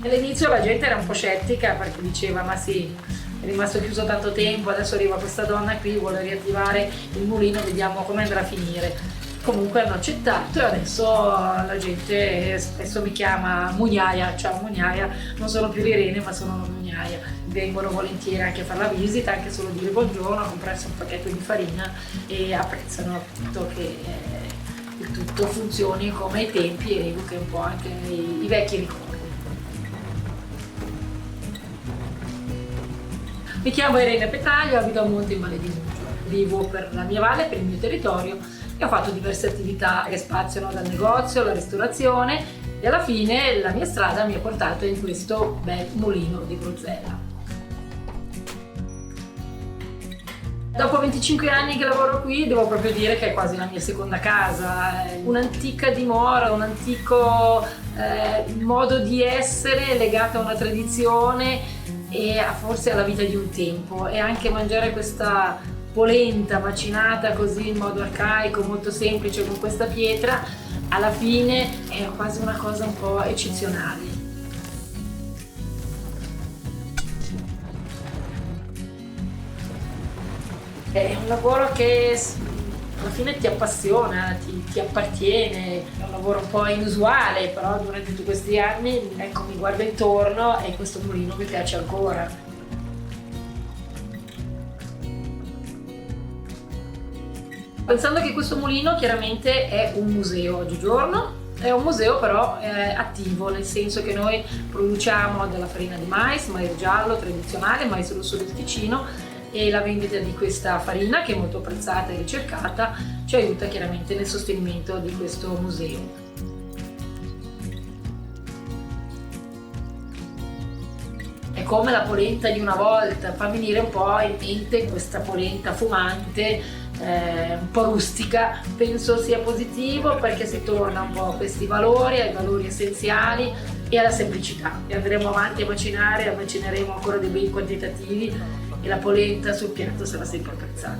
All'inizio la gente era un po' scettica perché diceva ma sì, è rimasto chiuso tanto tempo, adesso arriva questa donna qui, vuole riattivare il mulino, vediamo come andrà a finire. Comunque hanno accettato e adesso la gente spesso mi chiama Mugnaia, ciao Mugnaia, non sono più l'Irene ma sono una Mugnaia. Vengono volentieri anche a fare la visita, anche solo dire buongiorno, a comprarsi un pacchetto di farina e apprezzano appunto che il tutto funzioni come ai tempi e evoca un po' anche i vecchi ricordi. Mi chiamo Irene Petraglio, abito a Monte in Valle di Muggia. Vivo per la mia valle, per il mio territorio e ho fatto diverse attività che spaziano dal negozio alla ristorazione e alla fine la mia strada mi ha portato in questo bel mulino di Bruzzella. Dopo 25 anni che lavoro qui devo proprio dire che è quasi la mia seconda casa, un'antica dimora, un antico modo di essere legato a una tradizione e forse alla vita di un tempo, e anche mangiare questa polenta macinata così in modo arcaico, molto semplice con questa pietra, alla fine è quasi una cosa un po' eccezionale. È un lavoro che alla fine ti appassiona, ti appartiene, è un lavoro un po' inusuale, però durante tutti questi anni ecco, mi guardo intorno e questo mulino mi piace ancora. Pensando che questo mulino chiaramente è un museo oggigiorno, è un museo però attivo, nel senso che noi produciamo della farina di mais giallo tradizionale, mais rosso del Ticino, e la vendita di questa farina, che è molto apprezzata e ricercata, ci aiuta chiaramente nel sostenimento di questo museo. È come la polenta di una volta, fa venire un po' in mente questa polenta fumante, un po' rustica. Penso sia positivo perché si torna un po' a questi valori, ai valori essenziali e alla semplicità. E andremo avanti a macinare, macineremo ancora dei bei quantitativi e la polenta sul piatto sarà sempre apprezzata.